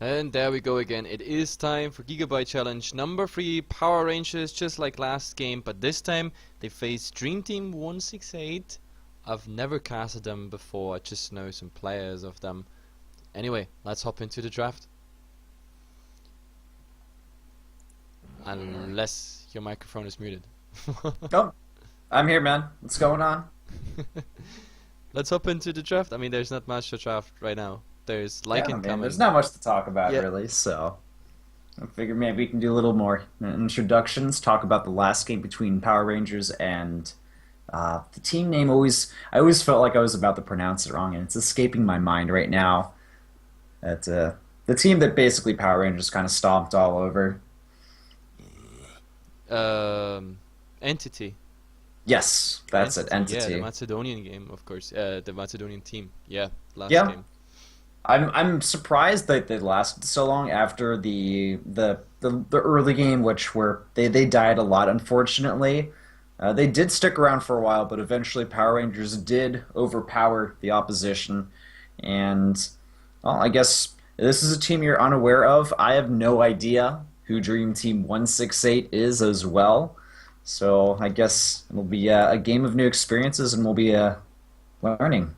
And there we go again. It is time for Gigabyte Challenge number 3, Power Rangers, just like last game, but this time they face Dream Team 168. I've never casted them before, I just know some players of them. Anyway, let's hop into the draft. Unless your microphone is muted. Oh, I'm here, man. What's going on? Let's hop into the draft. I mean, there's not much to draft right now. There's Yeah, coming. there's not much to talk about, Yeah. really, so I figured maybe we can do a little more introductions, talk about the last game between Power Rangers and the team name. I always felt like I was about to pronounce it wrong, and it's escaping my mind right now. That the team that basically Power Rangers kind of stomped all over. Entity. Yes, that's it, Yeah, Entity. the Macedonian game, of course. The Macedonian team. Yeah, last Yeah. game. I'm surprised that they lasted so long after the early game, which were they died a lot, unfortunately. They did stick around for a while, but eventually Power Rangers did overpower the opposition. And, well, I guess this is a team you're unaware of. I have no idea who Dream Team 168 is as well. So I guess it'll be a game of new experiences, and we'll be learning.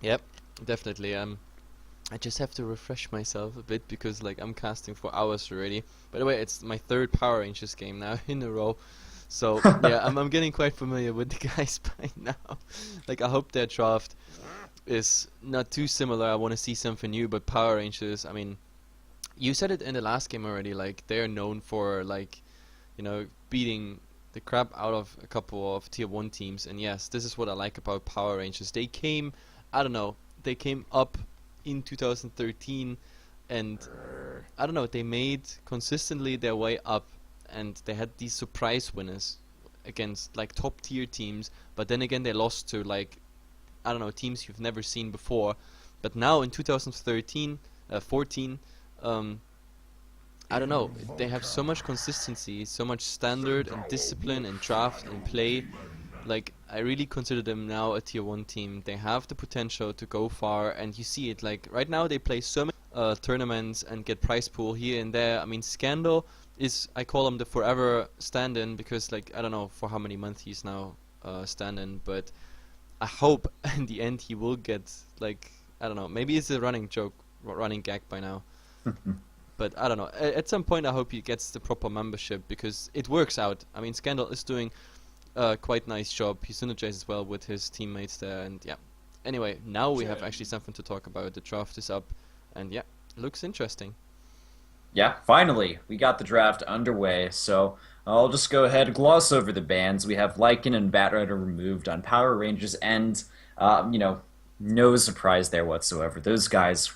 Yep, definitely. I just have to refresh myself a bit because like I'm casting for hours already. By the way, it's my third Power Rangers game now in a row. So yeah, I'm getting quite familiar with the guys by now. Like I hope their draft is not too similar. I want to see something new, but Power Rangers, I mean, you said it in the last game already, like they're known for like, you know, beating the crap out of a couple of tier 1 teams, and yes, this is what I like about Power Rangers. They came, I don't know, they came up in 2013 and I don't know, they made consistently their way up, and they had these surprise winners against like top tier teams, but then again they lost to like, I don't know, teams you've never seen before. But now in 2013 14, I don't know, they have so much consistency, so much standard and discipline and draft and play. Like, I really consider them now a tier 1 team. They have the potential to go far, and you see it, like, right now they play so many tournaments and get prize pool here and there. I mean, Scandal is, I call him the forever stand-in, because, like, I don't know for how many months he's now stand-in, but I hope in the end he will get, like, I don't know, maybe it's a running joke, running gag by now. But I don't know. At some point, I hope he gets the proper membership because it works out. I mean, Scandal is doing a quite nice job. He synergizes well with his teammates there, and yeah. Anyway, now we have actually something to talk about. The draft is up, and yeah, looks interesting. Yeah, finally, we got the draft underway, so I'll just go ahead and gloss over the bans. We have Lycan and Batrider removed on Power Rangers, and, no surprise there whatsoever. Those guys,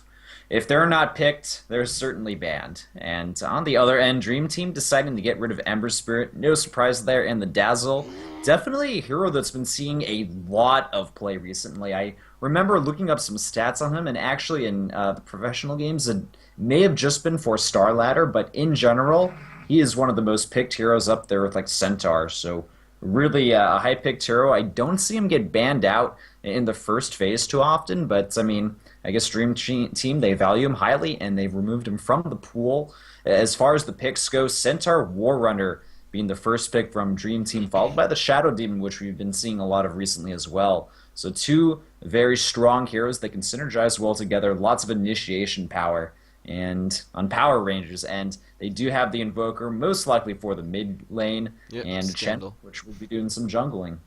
if they're not picked, they're certainly banned. And on the other end, Dream Team deciding to get rid of Ember Spirit, no surprise there, and the Dazzle, definitely a hero that's been seeing a lot of play recently. I remember looking up some stats on him, and actually in the professional games, it may have just been for Star Ladder, but in general, he is one of the most picked heroes up there with like Centaur, so really a high-picked hero. I don't see him get banned out in the first phase too often, but I mean, I guess Dream Team, they value him highly, and they've removed him from the pool. As far as the picks go, Centaur War Runner being the first pick from Dream Team, followed by the Shadow Demon, which we've been seeing a lot of recently as well. So two very strong heroes that can synergize well together, lots of initiation power and on Power Rangers, and they do have the Invoker, most likely for the mid lane, Yep, and Chen, Scandal. which will be doing some jungling.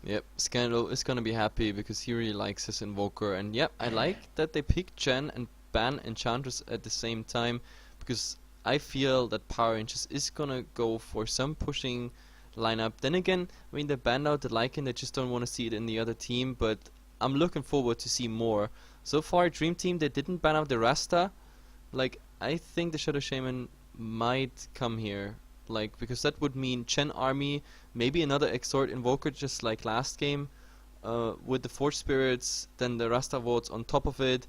Yep, Scandal is gonna be happy because he really likes his Invoker, and yep, I like that they picked Chen and ban Enchantress at the same time, because I feel that Power Rangers is gonna go for some pushing lineup. Then again, I mean, they banned out the Lycan, they just don't want to see it in the other team, but I'm looking forward to see more. So far, Dream Team, they didn't ban out the Rasta. Like, I think the Shadow Shaman might come here, like, because that would mean Chen Army, maybe another Exort Invoker just like last game, with the Force Spirits, then the Rasta Votes on top of it.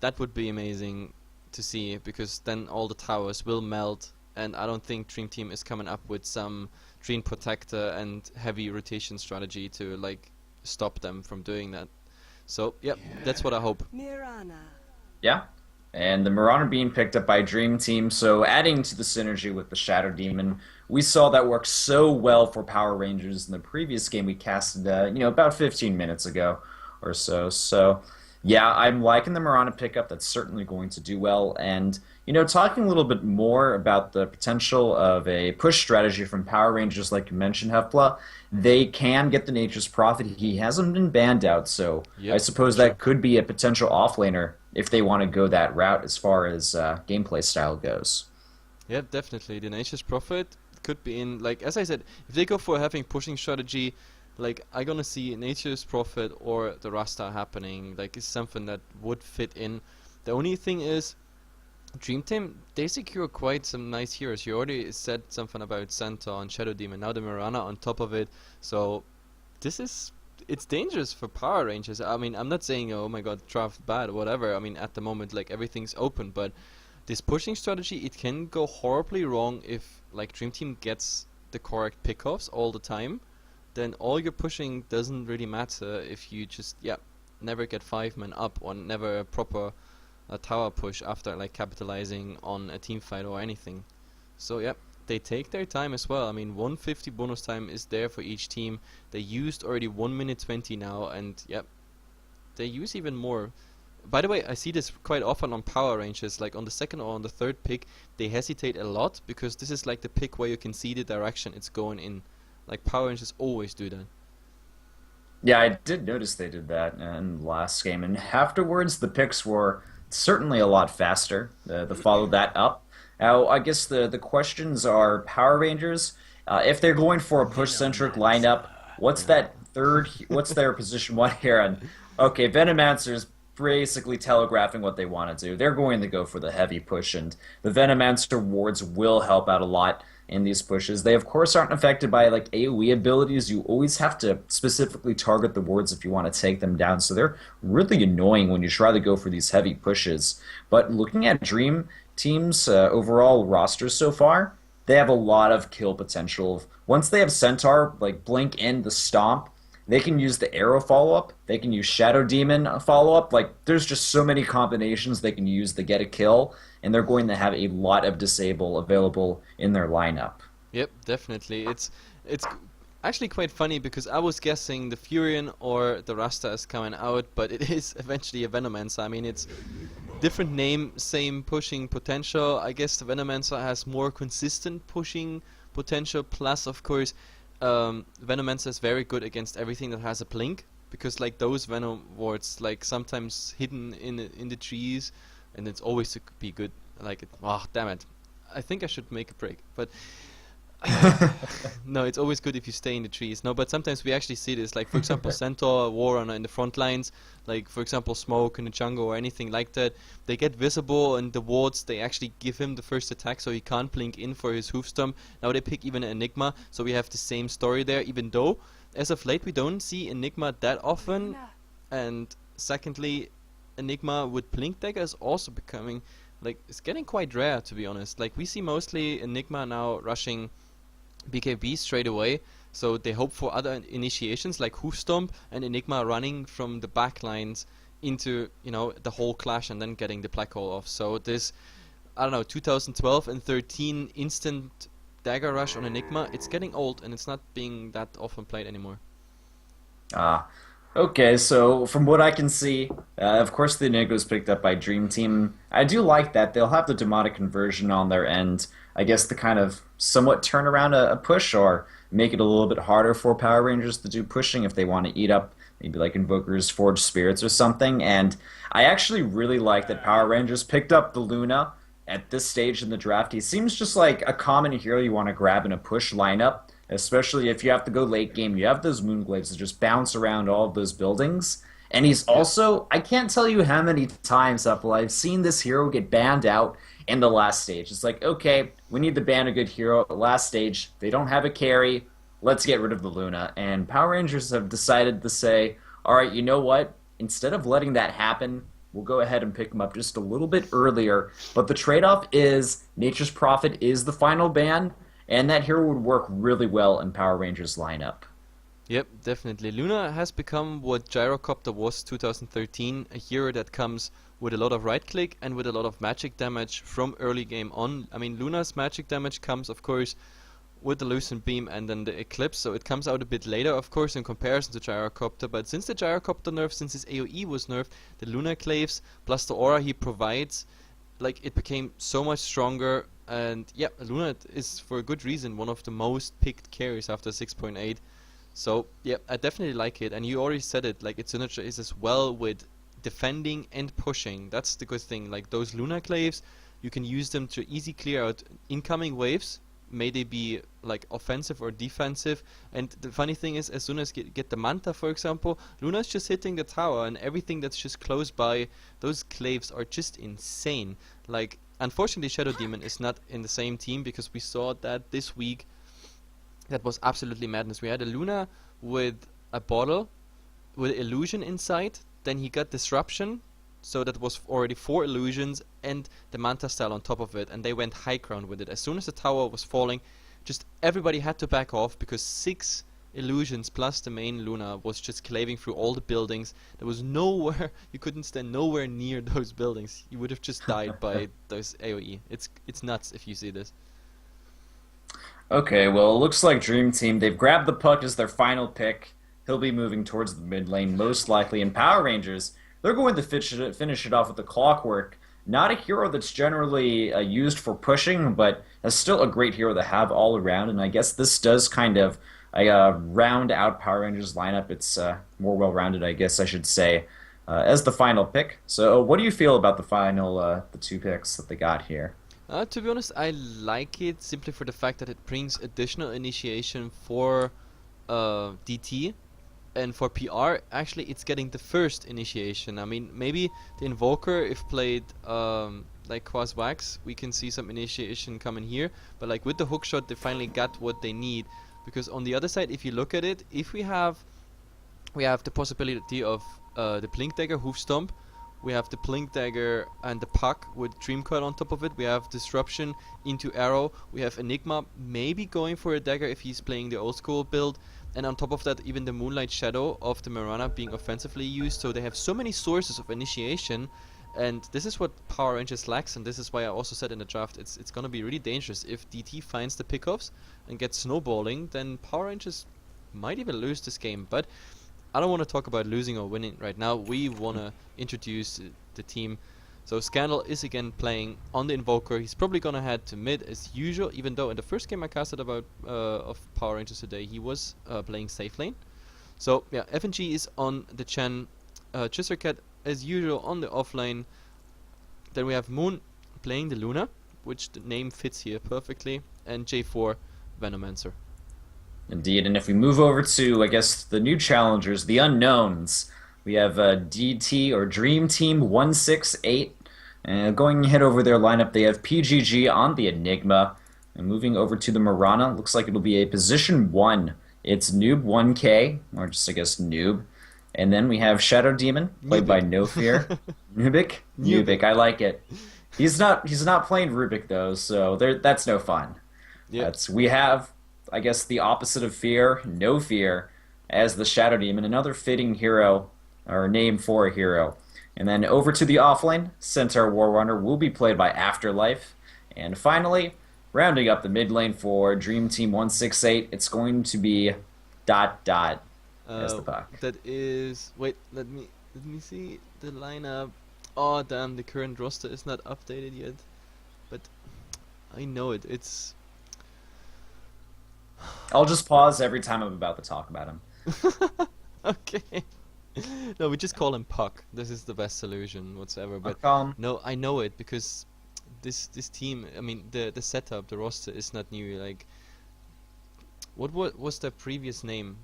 That would be amazing to see, because then all the towers will melt, and I don't think Dream Team is coming up with some Dream Protector and heavy rotation strategy to, like, stop them from doing that. So, yep, that's what I hope. Yeah, And the Marauder being picked up by Dream Team, so adding to the synergy with the Shadow Demon, we saw that work so well for Power Rangers in the previous game we casted, about 15 minutes ago or so. So, yeah, I'm liking the Marauder pickup. That's certainly going to do well. And, talking a little bit more about the potential of a push strategy from Power Rangers, like you mentioned, Hefla, they can get the Nature's Prophet. He hasn't been banned out, so I Yep, suppose true. that could be a potential offlaner if they want to go that route as far as gameplay style goes. Yeah, definitely. The Nature's Prophet could be in, like, as I said, if they go for having pushing strategy, like, I gonna see Nature's Prophet or the Rasta happening. Like, it's something that would fit in. The only thing is, Dream Team, they secure quite some nice heroes. You already said something about Centaur and Shadow Demon, now the Mirana on top of it. So, this is, it's dangerous for Power Rangers. I mean, I'm not saying, oh my god, draft bad or whatever. I mean, at the moment, like, everything's open, but this pushing strategy, it can go horribly wrong if like Dream Team gets the correct pickoffs all the time. Then all your pushing doesn't really matter if you just never get 5 men up or never a proper tower push after like capitalizing on a team fight or anything. So they take their time as well. I mean, 150 bonus time is there for each team. They used already 1 minute 20 now, and they use even more. By the way, I see this quite often on Power Rangers, like on the second or on the third pick, they hesitate a lot because this is like the pick where you can see the direction it's going in. Like Power Rangers always do that. Yeah, I did notice they did that in the last game, and afterwards the picks were certainly a lot faster. To follow that up. Now, I guess the questions are Power Rangers. If they're going for a push-centric lineup, what's that third? What's their position one here? And okay, Venomancer's basically telegraphing what they want to do. They're going to go for the heavy push, and the Venomancer wards will help out a lot in these pushes. They of course aren't affected by like AoE abilities. You always have to specifically target the wards if you want to take them down. So they're really annoying when you try to go for these heavy pushes. But looking at Dream Team's overall rosters so far, they have a lot of kill potential. Once they have Centaur, like Blink in the Stomp, they can use the Arrow follow-up. They can use Shadow Demon follow-up. Like, there's just so many combinations they can use to get a kill, and they're going to have a lot of Disable available in their lineup. Yep, definitely. It's actually quite funny because I was guessing the Furion or the Rasta is coming out, but it is eventually a Venomancer. I mean, it's different name, same pushing potential. I guess the Venomancer has more consistent pushing potential. Plus, of course, Venomancer is very good against everything that has a blink, because like those Venom wards, like sometimes hidden in the trees, and it's always to be good. Like, oh damn it! I think I should make a break, but no, it's always good if you stay in the trees. No, but sometimes we actually see this, like for example, Centaur, Warrunner in the front lines, like for example, Smoke in the jungle or anything like that. They get visible, and the wards they actually give him the first attack, so he can't blink in for his hoof stomp. Now they pick even Enigma, so we have the same story there. Even though, as of late, we don't see Enigma that often, and secondly, Enigma with blink dagger is also becoming like it's getting quite rare, to be honest. Like we see mostly Enigma now rushing BKB straight away, so they hope for other initiations like Hoof Stomp and Enigma running from the back lines into, the whole clash and then getting the black hole off. So this, I don't know, 2012 and 13 instant dagger rush on Enigma, it's getting old and it's not being that often played anymore. Ah, okay, so from what I can see, of course the Inigo is picked up by Dream Team. I do like that. They'll have the demonic conversion on their end, I guess, to kind of somewhat turn around a push or make it a little bit harder for Power Rangers to do pushing if they want to eat up maybe like Invoker's Forged Spirits or something. And I actually really like that Power Rangers picked up the Luna at this stage in the draft. He seems just like a common hero you want to grab in a push lineup, especially if you have to go late game. You have those Moonglaives that just bounce around all of those buildings. And he's also, I can't tell you how many times, Apple, I've seen this hero get banned out in the last stage. It's like, okay, we need to ban a good hero at the last stage. They don't have a carry. Let's get rid of the Luna. And Power Rangers have decided to say, all right, you know what? Instead of letting that happen, we'll go ahead and pick him up just a little bit earlier. But the trade-off is Nature's Prophet is the final ban, and that hero would work really well in Power Rangers lineup. Yep, definitely. Luna has become what Gyrocopter was 2013, a hero that comes with a lot of right click and with a lot of magic damage from early game on. I mean, Luna's magic damage comes, of course, with the Lucent Beam and then the Eclipse, so it comes out a bit later, of course, in comparison to Gyrocopter. But since the Gyrocopter nerf, since his AoE was nerfed, the Luna Claves plus the aura he provides, like, it became so much stronger. And yeah, Luna is for a good reason one of the most picked carries after 6.8. So yeah, I definitely like it. And you already said it, like, it synergizes as well with defending and pushing. That's the good thing. Like, those Luna Claves, you can use them to easy clear out incoming waves, may they be like offensive or defensive. And the funny thing is, as soon as you get the Manta, for example, Luna's just hitting the tower, and everything that's just close by, those claves are just insane. Like, unfortunately, Shadow Demon is not in the same team, because we saw that this week. That was absolutely madness. We had a Luna with a bottle with illusion inside, then he got disruption, so that was already 4 illusions, and the Manta style on top of it, and they went high ground with it. As soon as the tower was falling, just everybody had to back off, because 6 illusions plus the main Luna was just claving through all the buildings. There was nowhere, you couldn't stand nowhere near those buildings. You would have just died by those AoE. It's nuts if you see this. Okay, well, it looks like Dream Team, they've grabbed the puck as their final pick. He'll be moving towards the mid lane, most likely. In Power Rangers, they're going to finish it off with the Clockwork. Not a hero that's generally used for pushing, but is still a great hero to have all around. And I guess this does kind of round out Power Rangers lineup. It's more well-rounded, I guess I should say, as the final pick. So, what do you feel about the final, the 2 picks that they got here? To be honest, I like it simply for the fact that it brings additional initiation for DT, and for PR, actually, it's getting the first initiation. I mean, maybe the Invoker, if played like Quas Wax, we can see some initiation coming here, but like with the hookshot, they finally got what they need. Because on the other side, if you look at it, if we have the possibility of the Blink Dagger Hoof Stomp. We have the Blink Dagger and the Puck with Dream Coil on top of it. We have Disruption into Arrow. We have Enigma maybe going for a Dagger if he's playing the old school build. And on top of that, even the Moonlight Shadow of the Mirana being offensively used. So they have so many sources of initiation. And this is what Power Rangers lacks, and this is why I also said in the draft, it's gonna be really dangerous. If DT finds the pickoffs and gets snowballing, then Power Rangers might even lose this game. But I don't want to talk about losing or winning right now. We want to introduce the team. So Scandal is again playing on the Invoker. He's probably going to head to mid as usual, even though in the first game I casted about of Power Rangers today, he was playing safe lane. So yeah, FNG is on the Chen. Chisercat as usual on the offlane. Then we have Moon playing the Luna, which the name fits here perfectly. And J4 Venomancer. Indeed, and if we move over to, I guess, the new challengers, the unknowns, we have DT or Dream Team 168. Going ahead over their lineup, they have PGG on the Enigma. And moving over to the Mirana, looks like it'll be a position 1. It's Noob 1K, or just, I guess, Noob. And then we have Shadow Demon, played by No Fear. Nubik? Nubik, I like it. He's not playing Rubik, though, so that's no fun. Yeah. We have, I guess, the opposite of Fear, No Fear, as the Shadow Demon, another fitting hero, or name for a hero. And then over to the offlane, Centaur Warrunner will be played by Afterlife. And finally, rounding up the mid lane for Dream Team 168, it's going to be ... as the puck. That is... Wait, let me see the lineup. Oh, damn, the current roster is not updated yet. But I know it. It's... I'll just pause every time I'm about to talk about him. Okay. No, we just call him Puck. This is the best solution whatsoever. But no, I know it because this team. I mean, the setup, the roster is not new. Like, what was their previous name?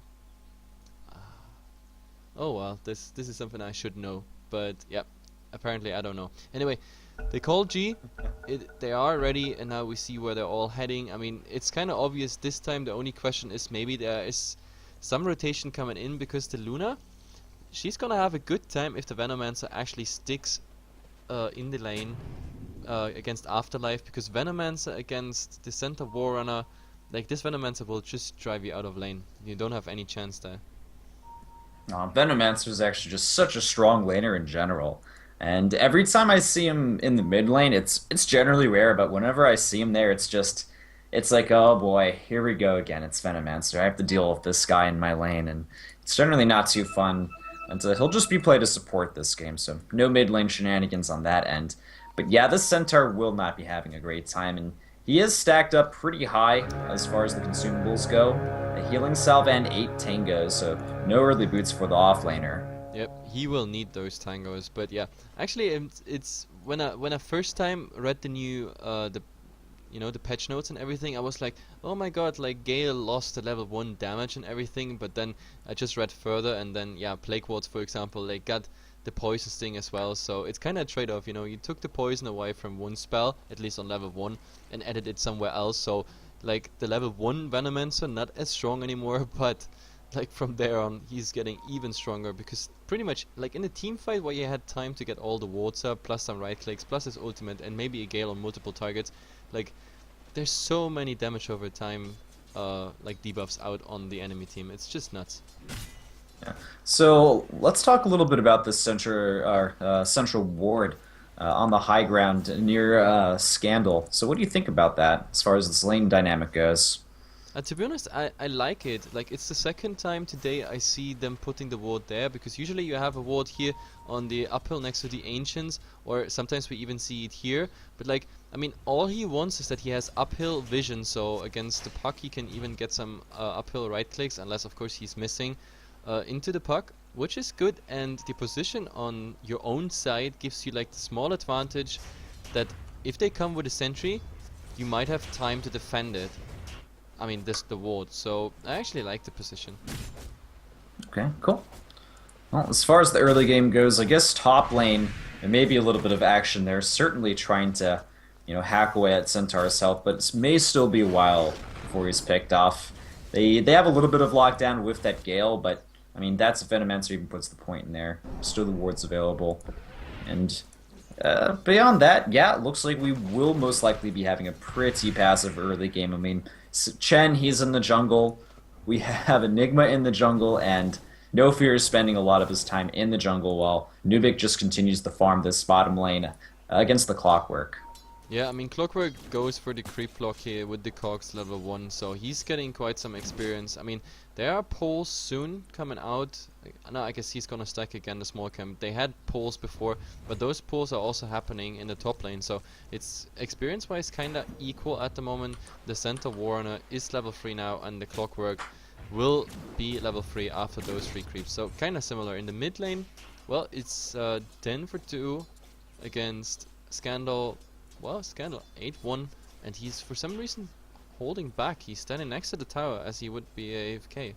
Oh well, this is something I should know. But yeah, apparently I don't know. Anyway, they call G. They are ready, and now we see where they're all heading. I mean, it's kind of obvious this time. The only question is maybe there is some rotation coming in because the Luna, she's gonna have a good time if the Venomancer actually sticks in the lane against Afterlife, because Venomancer against the Centaur Warrunner like this Venomancer will just drive you out of lane. You don't have any chance there. Venomancer is actually just such a strong laner in general. And every time I see him in the mid lane, it's generally rare, but whenever I see him there, it's like, oh boy, here we go again. It's Venomancer. I have to deal with this guy in my lane, and it's generally not too fun. And he'll just be played to support this game, so no mid lane shenanigans on that end. But yeah, this Centaur will not be having a great time, and he is stacked up pretty high as far as the consumables go. A healing salve and 8 tangos, so no early boots for the offlaner. Yep, he will need those tangos. But yeah, actually, it's when I first time read the new the patch notes and everything, I was like, oh my god, like Gale lost the level 1 damage and everything. But then I just read further, and then yeah, Plague Wards, for example, they got the poison sting as well. So it's kind of a trade-off, you know. You took the poison away from one spell, at least on level 1, and added it somewhere else. So like the level 1 Venomancer not as strong anymore, but like from there on he's getting even stronger, because pretty much like in a team fight where you had time to get all the wards up, plus some right clicks, plus his ultimate, and maybe a Gale on multiple targets, like there's so many damage over time like debuffs out on the enemy team. It's just nuts. Yeah. So let's talk a little bit about this central ward on the high ground near Scandal. So what do you think about that as far as this lane dynamic goes? To be honest, I like it. Like, it's the second time today I see them putting the ward there, because usually you have a ward here on the uphill next to the Ancients, or sometimes we even see it here. But like, I mean, all he wants is that he has uphill vision, so against the puck he can even get some uphill right clicks, unless of course he's missing into the puck, which is good. And the position on your own side gives you like the small advantage that if they come with a sentry, you might have time to defend it. I mean, the ward. So I actually like the position. Okay, cool. Well, as far as the early game goes, I guess top lane, there may be a little bit of action there. Certainly trying to, hack away at Centaur's health, but it may still be a while before he's picked off. They have a little bit of lockdown with that Gale, but I mean that's if Venomancer even puts the point in there. Still the wards available, and beyond that, yeah, it looks like we will most likely be having a pretty passive early game. I mean, Chen, he's in the jungle. We have Enigma in the jungle, and No Fear is spending a lot of his time in the jungle, while Nubik just continues to farm this bottom lane against the Clockwork. Yeah, I mean, Clockwork goes for the creep block here with the Cogs level 1, so he's getting quite some experience. I mean, there are polls soon coming out. No, I guess he's gonna stack again the small camp. They had polls before, but those polls are also happening in the top lane, so it's experience-wise kinda equal at the moment. The Center Warner is level 3 now, and the Clockwork will be level 3 after those 3 creeps, so kinda similar. In the mid lane, well, it's 10 for 2 against Scandal. Well, Scandal 8-1, and he's for some reason holding back. He's standing next to the tower as he would be AFK.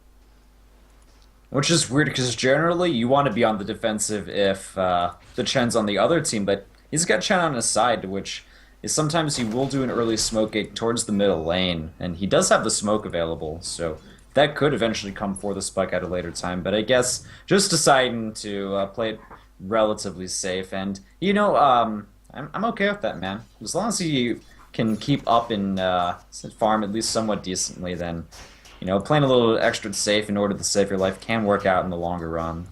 Which is weird, because generally you want to be on the defensive if the Chen's on the other team, but he's got Chen on his side, which is sometimes he will do an early smoke gate towards the middle lane, and he does have the smoke available, so that could eventually come for the spike at a later time, but I guess just deciding to play it relatively safe, and I'm okay with that, man. As long as you can keep up and farm at least somewhat decently, then playing a little extra safe in order to save your life can work out in the longer run.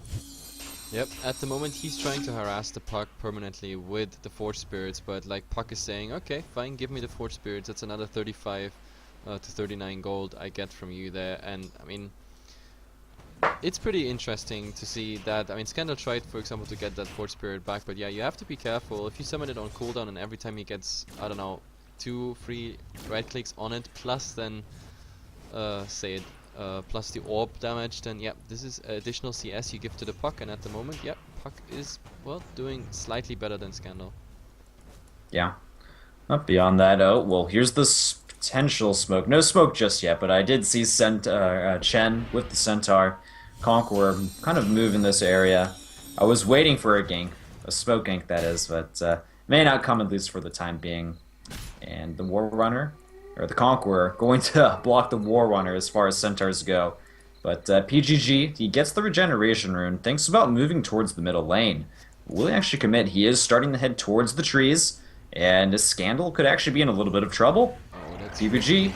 Yep, at the moment he's trying to harass the Puck permanently with the Forge Spirits, but like Puck is saying, okay, fine, give me the Forge Spirits. That's another 35 to 39 gold I get from you there, and I mean, it's pretty interesting to see that. I mean, Scandal tried, for example, to get that Forge Spirit back, but yeah, you have to be careful. If you summon it on cooldown and every time he gets, I don't know, 2 free right clicks on it, plus then, plus the orb damage, then yeah, this is additional CS you give to the Puck, and at the moment, yeah, Puck is, well, doing slightly better than Scandal. Yeah. Not beyond that, oh, well, here's this potential smoke. No smoke just yet, but I did see Chen with the Centaur Conqueror kind of move in this area. I was waiting for a gank, a smoke gank that is, but may not come at least for the time being. And the War Runner, or the Conqueror, going to block the War Runner as far as Centaurs go. But PGG, he gets the regeneration rune, thinks about moving towards the middle lane. Will he actually commit? He is starting to head towards the trees, and this Scandal could actually be in a little bit of trouble. Oh, that's PGG.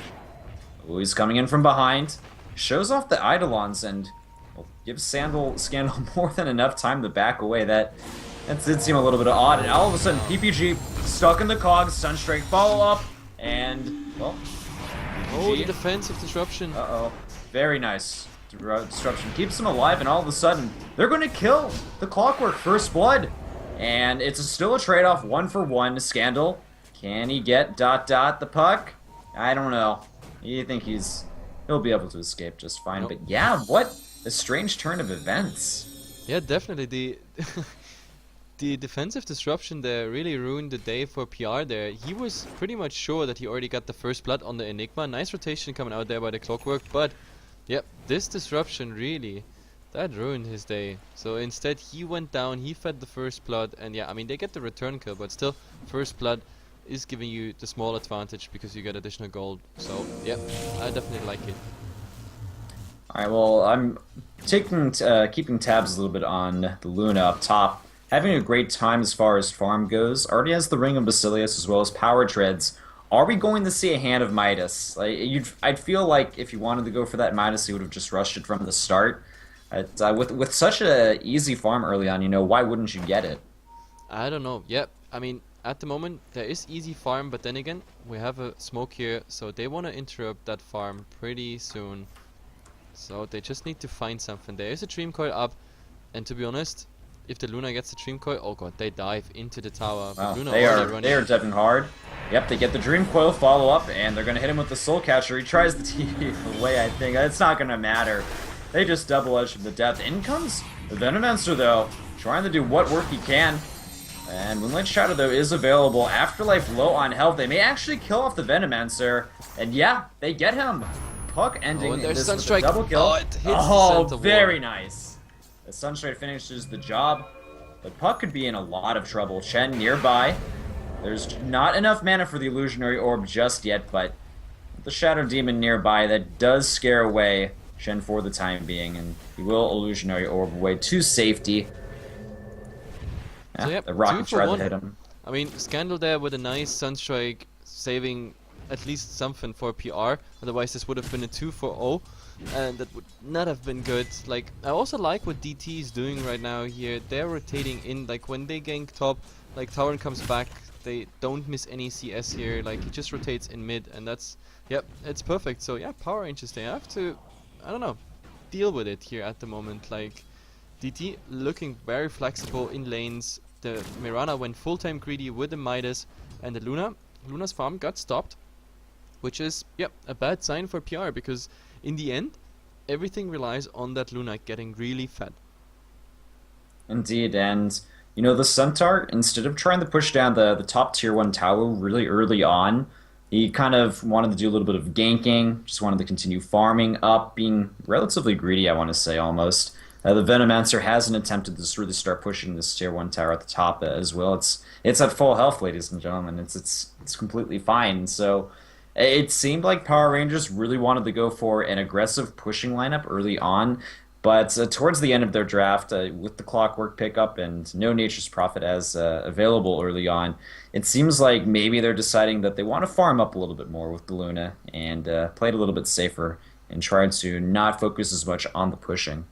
Ooh, he's coming in from behind. Shows off the Eidolons and well, gives Scandal more than enough time to back away. That did seem a little bit odd. And all of a sudden, PPG stuck in the cogs, Sunstrike follow-up, and, well, Oh, the PPG. defensive disruption. Uh-oh. Very nice. Disruption keeps him alive, and all of a sudden, they're going to kill the Clockwork First Blood. And it's still a trade-off, 1-for-1. Scandal, can he get ... the puck? I don't know. You think he'll be able to escape just fine. Nope. But yeah, what a strange turn of events. Yeah, definitely. The defensive disruption there really ruined the day for PR there. He was pretty much sure that he already got the first blood on the Enigma. Nice rotation coming out there by the Clockwork, but yep, this disruption really, that ruined his day. So instead he went down, he fed the first blood, and yeah, I mean they get the return kill, but still first blood is giving you the small advantage because you get additional gold. So yeah, I definitely like it. Alright, well, I'm keeping tabs a little bit on the Luna up top. Having a great time as far as farm goes. Already has the Ring of Basilius as well as Power Treads. Are we going to see a Hand of Midas? Like, I'd feel like if you wanted to go for that Midas, you would have just rushed it from the start. With such a easy farm early on, why wouldn't you get it? I don't know. Yep. I mean, at the moment there is easy farm, but then again, we have a smoke here, so they want to interrupt that farm pretty soon. So they just need to find something. There is a Dream Coil up, and to be honest, if the Luna gets the Dream Coil, oh god, they dive into the tower. Wow, Luna they already are running. diving hard. Yep, they get the Dream Coil follow up, and they're gonna hit him with the Soul Catcher. He tries the TV away. I think it's not gonna matter. They just double edge from the death. In comes the Venomancer though, trying to do what work he can. And Moonlight Shadow though is available. Afterlife low on health. They may actually kill off the Venomancer, and yeah, they get him. Puck ending Oh, there's this with a Sunstrike. double kill. Oh, it hits the Oh, center very wall. nice. The Sunstrike finishes the job, but Puck could be in a lot of trouble. Chen nearby. There's not enough mana for the Illusionary Orb just yet, but the Shadow Demon nearby, that does scare away Chen for the time being, and he will Illusionary Orb away to safety. So yep, The Rocket 2 for tried to 1. hit him. I mean, Scandal there with a nice Sunstrike, saving at least something for PR. Otherwise, this would have been a 2 for 0, and that would not have been good. Like, I also like what DT is doing right now here. They're rotating in, like when they gank top, like Tauren comes back, they don't miss any CS here. Like he just rotates in mid, and that's, yep, it's perfect. So yeah, Power Rangers, they have to, I don't know, deal with it here at the moment. Like DT looking very flexible in lanes. The Mirana went full-time greedy with the Midas, and the Luna's farm got stopped, which is, yep, a bad sign for PR, because in the end, everything relies on that Luna getting really fed. Indeed, and the Centaur, instead of trying to push down the top tier 1 tower really early on, he kind of wanted to do a little bit of ganking, just wanted to continue farming up, being relatively greedy, I want to say, almost. The Venomancer hasn't attempted to just really start pushing this tier 1 tower at the top as well. It's at full health, ladies and gentlemen. It's completely fine. So it seemed like Power Rangers really wanted to go for an aggressive pushing lineup early on, but towards the end of their draft, with the Clockwork pickup and no Nature's Prophet as available early on, it seems like maybe they're deciding that they want to farm up a little bit more with the Luna and play it a little bit safer and try to not focus as much on the pushing.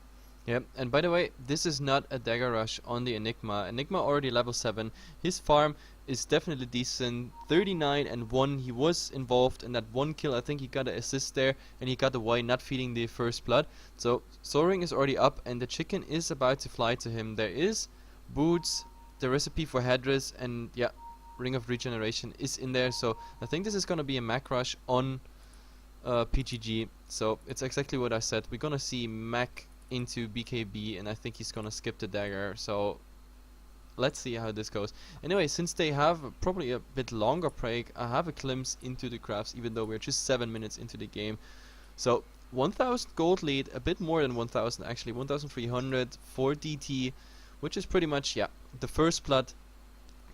Yep, and by the way, this is not a dagger rush on the Enigma. Enigma already level 7. His farm is definitely decent. 39 and 1. He was involved in that 1 kill. I think he got an assist there, and he got away not feeding the first blood. So Soaring is already up, and the chicken is about to fly to him. There is boots, the recipe for headdress, and yeah, Ring of Regeneration is in there. So I think this is gonna be a Mac rush on PGG. So it's exactly what I said. We're gonna see Mac into BKB, and I think he's gonna skip the dagger. So let's see how this goes. Anyway, since they have probably a bit longer break, I have a glimpse into the graphs, even though we're just 7 minutes into the game. So 1000 gold lead, a bit more than 1000 actually, 1300 for DT, which is pretty much, yeah, the first blood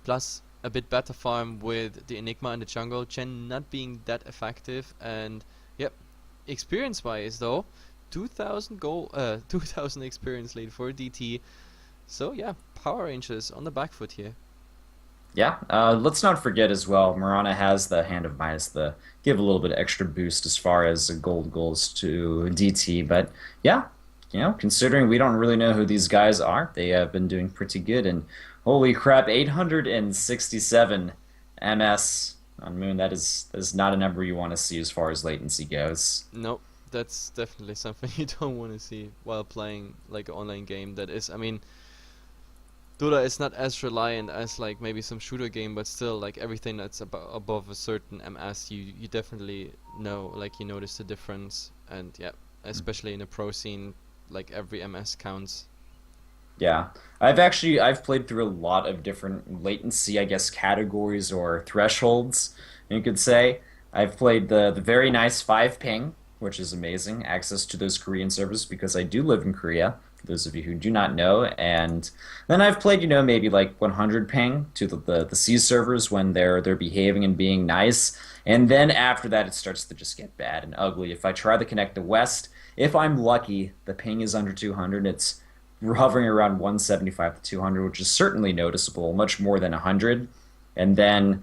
plus a bit better farm with the Enigma in the jungle, Chen not being that effective, and yep, experience wise though, 2000 gold, 2000 experience lead for DT. So yeah, Power Rangers on the back foot here. Yeah, let's not forget as well, Marana has the Hand of Midas, the give a little bit of extra boost as far as gold goes to DT. But yeah, considering we don't really know who these guys are, they have been doing pretty good. And holy crap, 867 MS on Moon. That is not a number you want to see as far as latency goes. Nope, that's definitely something you don't want to see while playing like an online game. That is, I mean, Dota is not as reliant as like maybe some shooter game, but still like everything that's above a certain MS, you definitely know, like you notice the difference, and yeah, especially in a pro scene, like every MS counts. Yeah. I've played through a lot of different latency, I guess, categories or thresholds, you could say. I've played the very nice 5 ping, which is amazing, access to those Korean servers because I do live in Korea, for those of you who do not know. And then I've played, maybe like 100 ping to the C servers when they're behaving and being nice. And then after that it starts to just get bad and ugly. If I try to connect the West, if I'm lucky, the ping is under 200. We're hovering around 175 to 200, which is certainly noticeable, much more than 100. And then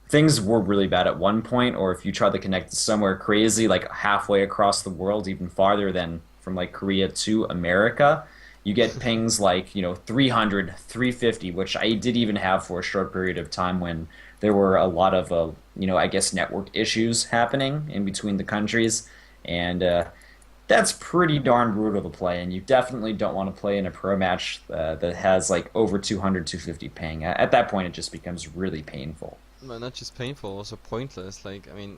things were really bad at one point, or if you try to connect somewhere crazy, like halfway across the world, even farther than from like Korea to America, you get pings like, 300, 350, which I did even have for a short period of time when there were a lot of, I guess network issues happening in between the countries. And that's pretty darn brutal to play, and you definitely don't want to play in a pro match that has like over 200, 250 ping. At that point, it just becomes really painful. Well, not just painful, also pointless. Like, I mean,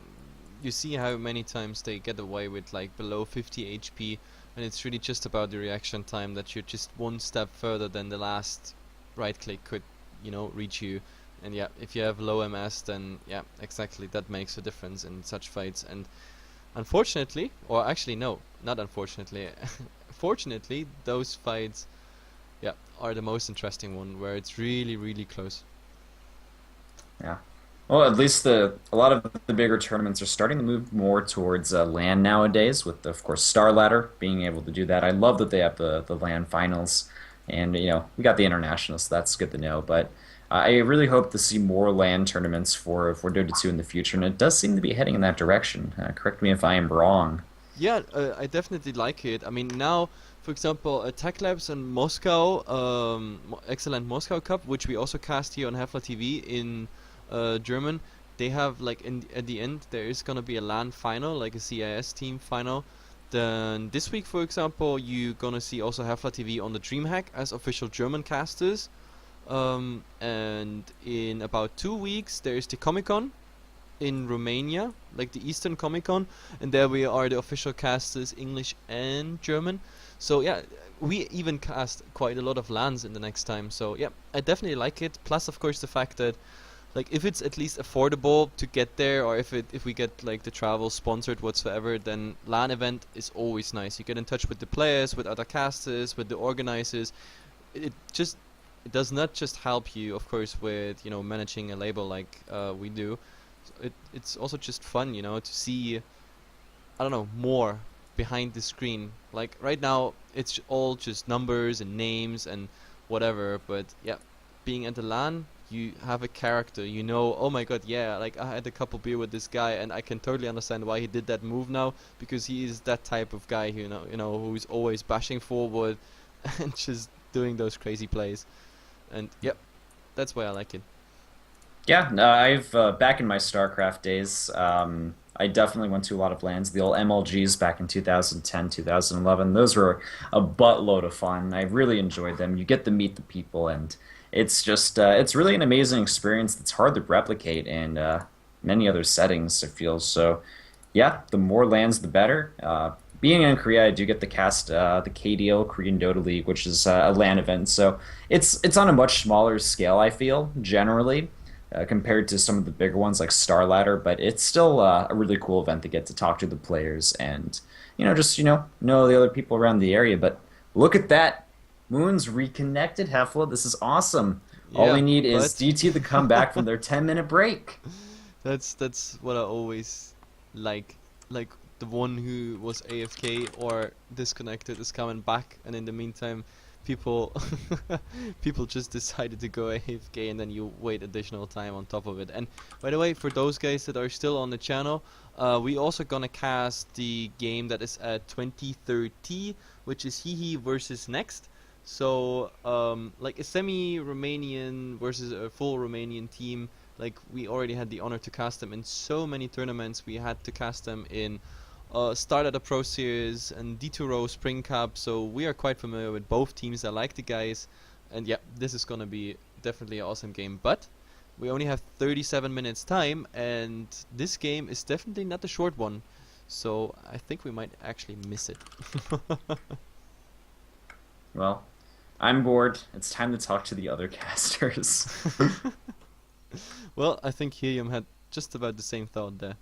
you see how many times they get away with like below 50 HP, and it's really just about the reaction time that you're just one step further than the last right click could, reach you. And yeah, if you have low MS, then yeah, exactly, that makes a difference in such fights. And unfortunately, or actually no, not unfortunately, fortunately, those fights, yeah, are the most interesting one where it's really, really close. Yeah. Well, at least a lot of the bigger tournaments are starting to move more towards LAN nowadays, with of course Star Ladder being able to do that. I love that they have the LAN finals, and we got the internationals, so that's good to know. But I really hope to see more LAN tournaments for Dota 2 in the future, and it does seem to be heading in that direction. Correct me if I am wrong. Yeah, I definitely like it. I mean, now, for example, Tech Labs and Moscow, Excellent Moscow Cup, which we also cast here on HeflaTV in German. They have like at the end there is gonna be a LAN final, like a CIS team final. Then this week, for example, you gonna see also HeflaTV on the DreamHack as official German casters. And in about 2 weeks, there is the Comic Con in Romania, like the Eastern Comic Con, and there we are the official casters, English and German. So yeah, we even cast quite a lot of lands in the next time. So yeah, I definitely like it. Plus, of course, the fact that like if it's at least affordable to get there, or if we get like the travel sponsored whatsoever, then LAN event is always nice. You get in touch with the players, with other casters, with the organizers. It just it does not just help you, of course, with managing a label like we do. It's also just fun, to see, I don't know, more behind the screen. Like right now, it's all just numbers and names and whatever. But yeah, being at the LAN, you have a character. Oh my god, yeah, like I had a couple beer with this guy, and I can totally understand why he did that move now, because he is that type of guy, who's always bashing forward and just doing those crazy plays. And yep, that's why I like it. Yeah, no, I've back in my StarCraft days, I definitely went to a lot of lands. The old MLGs back in 2010, 2011, those were a buttload of fun. I really enjoyed them. You get to meet the people, and it's really an amazing experience that's hard to replicate in many other settings, it feels. So, yeah, the more lands, the better. Being in Korea, I do get to cast the KDL, Korean Dota League, which is a LAN event. So it's on a much smaller scale, I feel, generally compared to some of the bigger ones like Star Ladder, but it's still a really cool event to get to talk to the players and just know the other people around the area. But look at that, Moon's reconnected, Hefla. This is awesome. All we Yeah, need is but DT to come back from their 10-minute break. that's what I always like. Like the one who was AFK or disconnected is coming back, and in the meantime, people people just decided to go AFK and then you wait additional time on top of it. And by the way, for those guys that are still on the channel, we also gonna cast the game that is at 2030, which is Hihi versus Next. So like a semi-Romanian versus a full Romanian team. Like we already had the honor to cast them in so many tournaments. We had to cast them in start at the Pro Series and D2 Spring Cup, so we are quite familiar with both teams. I like the guys, and yeah, this is gonna be definitely an awesome game. But we only have 37 minutes time, and this game is definitely not a short one, so I think we might actually miss it. Well, I'm bored. It's time to talk to the other casters. Well, I think Helium had just about the same thought there.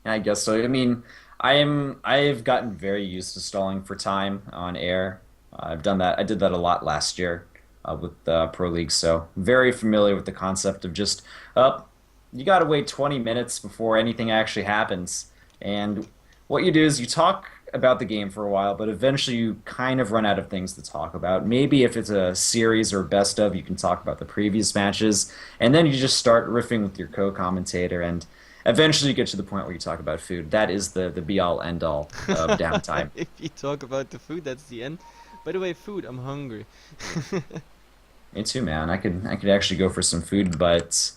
I guess so. I mean, I've gotten very used to stalling for time on air. I've done that. I did that a lot last year with Pro League, so very familiar with the concept of just you got to wait 20 minutes before anything actually happens. And what you do is you talk about the game for a while, but eventually you kind of run out of things to talk about. Maybe if it's a series or best of, you can talk about the previous matches, and then you just start riffing with your co-commentator, and eventually you get to the point where you talk about food. That is the be-all, end-all of downtime. If you talk about the food, that's the end. By the way, food, I'm hungry. Me too, man. I could actually go for some food, but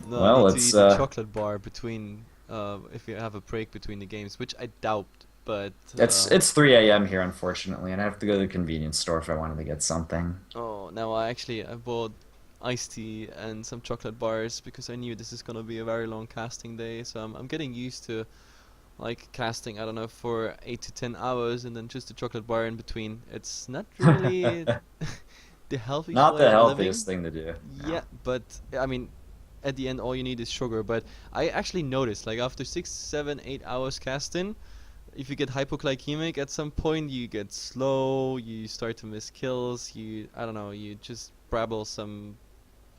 No, I well, need to it's eat a chocolate bar between, if you have a break between the games, which I doubt, but, it's 3 a.m. here, unfortunately, and I have to go to the convenience store if I wanted to get something. oh, now I bought iced tea and some chocolate bars because I knew this is gonna be a very long casting day, so I'm getting used to, like, casting, I don't know, for 8 to 10 hours and then just a chocolate bar in between. It's not really the healthiest Not way the of healthiest living. thing to do. Yeah, No. but I mean, at the end, all you need is sugar. But I actually noticed, like after 6, 7, 8 hours casting, if you get hypoglycemic at some point, you get slow. You start to miss kills. I don't know, you just babble some.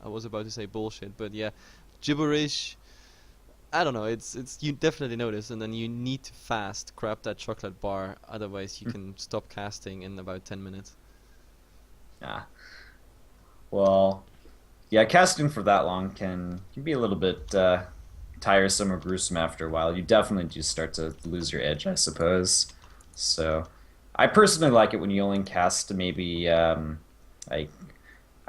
I was about to say bullshit, but yeah, gibberish. I don't know. It's you definitely notice, and then you need to fast grab that chocolate bar. Otherwise, you can stop casting in about 10 minutes. Yeah. Well, yeah, casting for that long can be a little bit tiresome or gruesome after a while. You definitely do start to lose your edge, I suppose. So, I personally like it when you only cast maybe like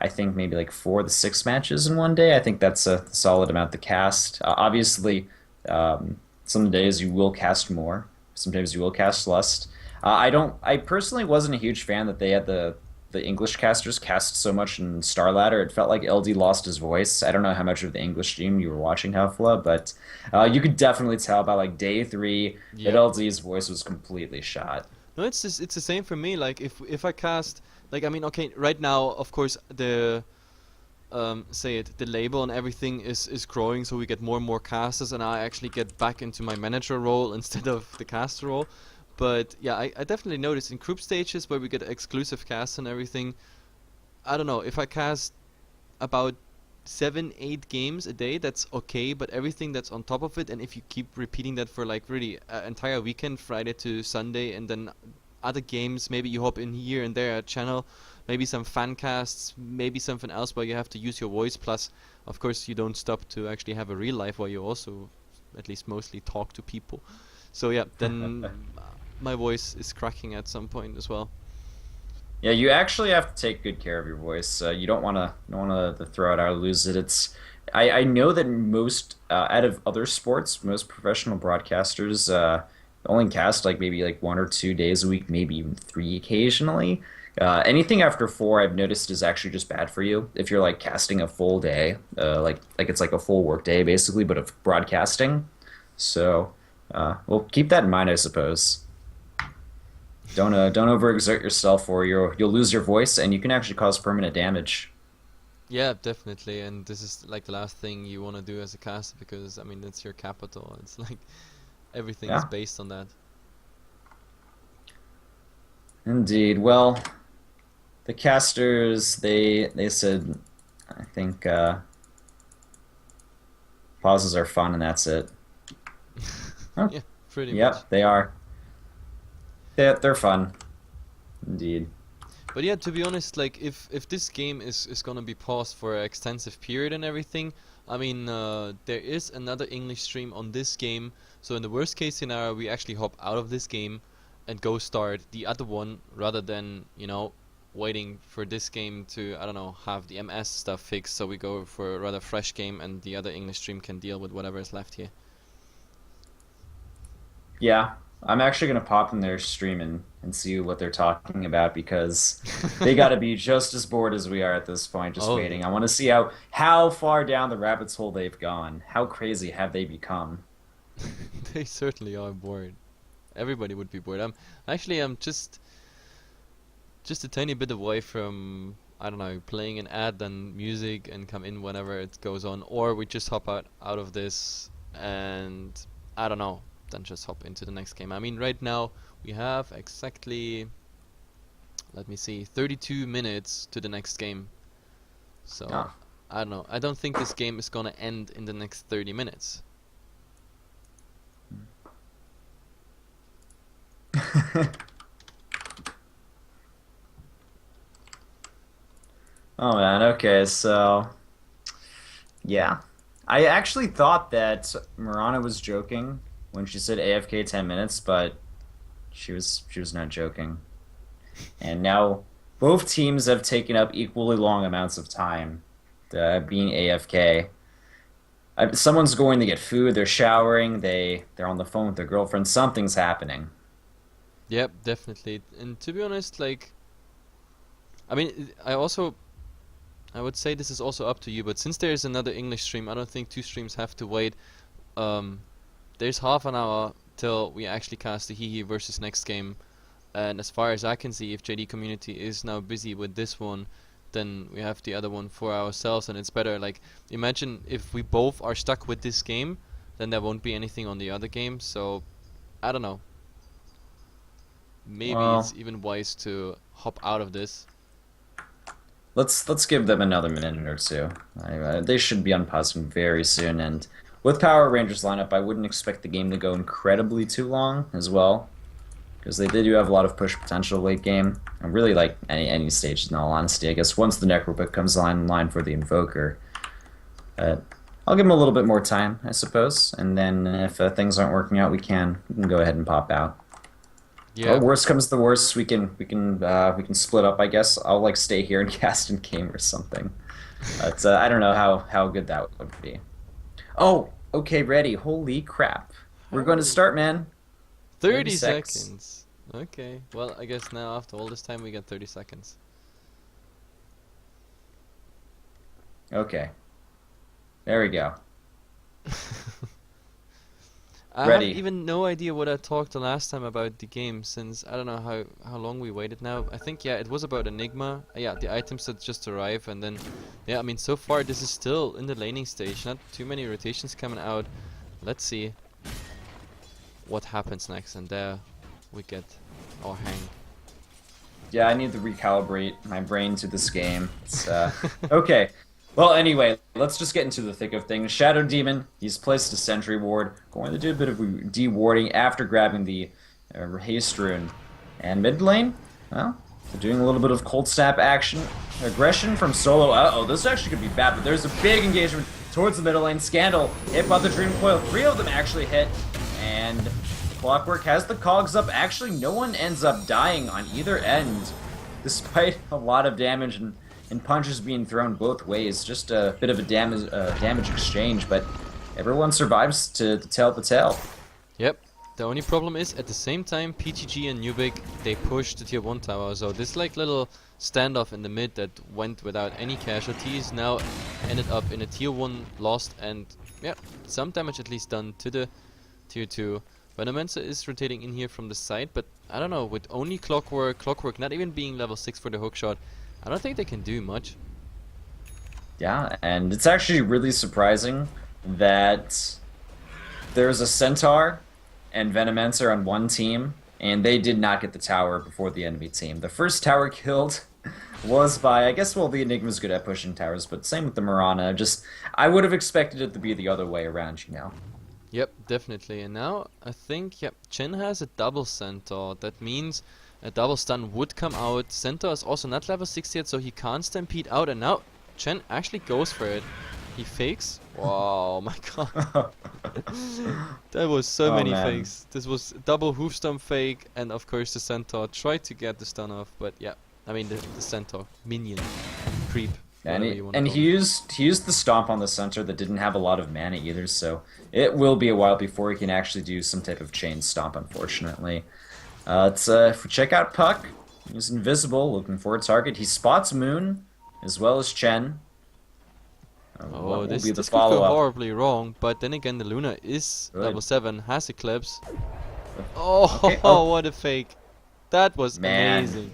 I think maybe like 4 to 6 matches in one day. I think that's a solid amount to cast. Obviously, some days you will cast more. Sometimes you will cast less. I don't. I personally wasn't a huge fan that they had the English casters cast so much in Star Ladder. It felt like LD lost his voice. I don't know how much of the English stream you were watching, Hefla, but you could definitely tell by like day 3 that Yep. LD's voice was completely shot. No, it's the same for me. Like if I cast, like, I mean, okay, right now, of course, the the label and everything is growing, so we get more and more casters, and I actually get back into my manager role instead of the caster role. But yeah, I definitely noticed in group stages where we get exclusive casts and everything. I don't know, if I cast about 7, 8 games a day, that's okay, but everything that's on top of it, and if you keep repeating that for like really an entire weekend, Friday to Sunday, and then other games, maybe you hop in here and there a channel, maybe some fan casts, maybe something else where you have to use your voice, plus of course you don't stop to actually have a real life where you also at least mostly talk to people. So yeah, then my voice is cracking at some point as well. Yeah, you actually have to take good care of your voice. You don't want to throw it out or lose it. I know that most out of other sports, most professional broadcasters only cast like maybe like 1 or 2 days a week, maybe even 3 occasionally. Anything after 4, I've noticed, is actually just bad for you. If you're like casting a full day, like it's like a full work day basically, but of broadcasting. So, well, keep that in mind, I suppose. Don't overexert yourself, or you'll lose your voice, and you can actually cause permanent damage. Yeah, definitely, and this is like the last thing you want to do as a caster because I mean it's your capital. It's like everything is Yeah, based on that. indeed. Well, the casters they said, I think pauses are fun, and that's it. Huh? Yeah, pretty much. Yep, they are. They're fun, indeed. But yeah, to be honest, like if this game is gonna be paused for an extensive period and everything, I mean, there is another English stream on this game. So in the worst case scenario, we actually hop out of this game and go start the other one rather than, you know, waiting for this game to, I don't know, have the MS stuff fixed. So we go for a rather fresh game and the other English stream can deal with whatever is left here. Yeah, I'm actually gonna pop in their stream and see what they're talking about because they gotta be just as bored as we are at this point, just Oh, waiting. I want to see how far down the rabbit's hole they've gone. How crazy have they become? they certainly are bored. Everybody would be bored. I'm just a tiny bit away from, I don't know, playing an ad and music and come in whenever it goes on, or we just hop out of this and I don't know, then just hop into the next game. I mean, right now we have exactly, let me see, 32 minutes to the next game. So Oh. I don't know. I don't think this game is gonna end in the next 30 minutes. Oh man, okay, so yeah. I actually thought that Marana was joking when she said AFK 10 minutes, but she was not joking. And now both teams have taken up equally long amounts of time being AFK. Someone's going to get food, they're showering, they're on the phone with their girlfriend, something's happening. Yep, definitely. And to be honest, like, I mean, I would say this is also up to you, but since there is another English stream, I don't think two streams have to wait. Um, there's half an hour till we actually cast the Hehe versus next game, and as far as I can see, if JD Community is now busy with this one, then we have the other one for ourselves, and it's better. Like, imagine if we both are stuck with this game, then there won't be anything on the other game. So, I don't know. Maybe it's Well, even wise to hop out of this. let's give them another minute or two. They should be unpausing very soon, and with Power Rangers lineup, I wouldn't expect the game to go incredibly too long as well, because they do have a lot of push potential late game, and really like any stage. In all honesty, I guess once the Necropick comes in line for the Invoker, uh, I'll give them a little bit more time, I suppose, and then if things aren't working out, we can go ahead and pop out. Or Yeah, worst comes to the worst, we can split up. I guess I'll like stay here and cast in game or something. But I don't know how good that would be. Oh, okay, ready. Holy crap. We're going to Oh. start, man. 30 30 seconds. seconds. Okay. Well, I guess now after all this time we get 30 seconds. Okay. There we go. I have Ready. even no idea what I talked the last time about the game, since I don't know how long we waited now. I think, yeah, it was about Enigma. Yeah, the items that just arrive, and then yeah, I mean, so far this is still in the laning stage. Not too many rotations coming out. Let's see what happens next, and there we get our hang. Yeah, I need to recalibrate my brain to this game. It's okay. Well, anyway, let's just get into the thick of things. Shadow Demon, he's placed a Sentry Ward, going to do a bit of de-warding after grabbing the Haste Rune. And mid lane, well, they're doing a little bit of Cold Snap action. Aggression from Solo. Uh-oh, this actually could be bad, but there's a big engagement towards the middle lane. Scandal hit by the Dream Coil. 3 of them actually hit, and Clockwork has the cogs up. Actually, no one ends up dying on either end, despite a lot of damage and punches being thrown both ways. Just a bit of a damage exchange, but everyone survives to tell the tale. Yep. The only problem is, at the same time, PTG and Nubik, they pushed the tier 1 tower, so this like little standoff in the mid that went without any casualties now ended up in a tier 1 lost, and yeah, some damage at least done to the tier 2. Venomancer is rotating in here from the side, but I don't know, with only Clockwork not even being level 6 for the hookshot, I don't think they can do much. Yeah, and it's actually really surprising that there's a Centaur and Venomancer on one team, and they did not get the tower before the enemy team. The first tower killed was by, I guess, well, the Enigma's good at pushing towers, but same with the Mirana. Just, I would have expected it to be the other way around, you know. Yep, definitely. And now I think, yep, Chen has a double centaur. That means A double stun would come out. Centaur is also not level 60 yet, so he can't stampede out. And now Chen actually goes for it. He fakes. Wow, my god. That was so many man. fakes. This was double hoof stomp fake, and of course the Centaur tried to get the stun off, but yeah. I mean the Centaur minion creep. And Whatever you want to call he it. used the stomp on the center that didn't have a lot of mana either, so it will be a while before he can actually do some type of chain stomp, unfortunately. If we check out Puck, he's invisible, looking for a target. He spots Moon, as well as Chen. What Oh, will this be the could go follow-up? horribly wrong, but then again the Luna is Good. level 7, has Eclipse. Oh, Okay, oh. what a fake. That was Man. amazing.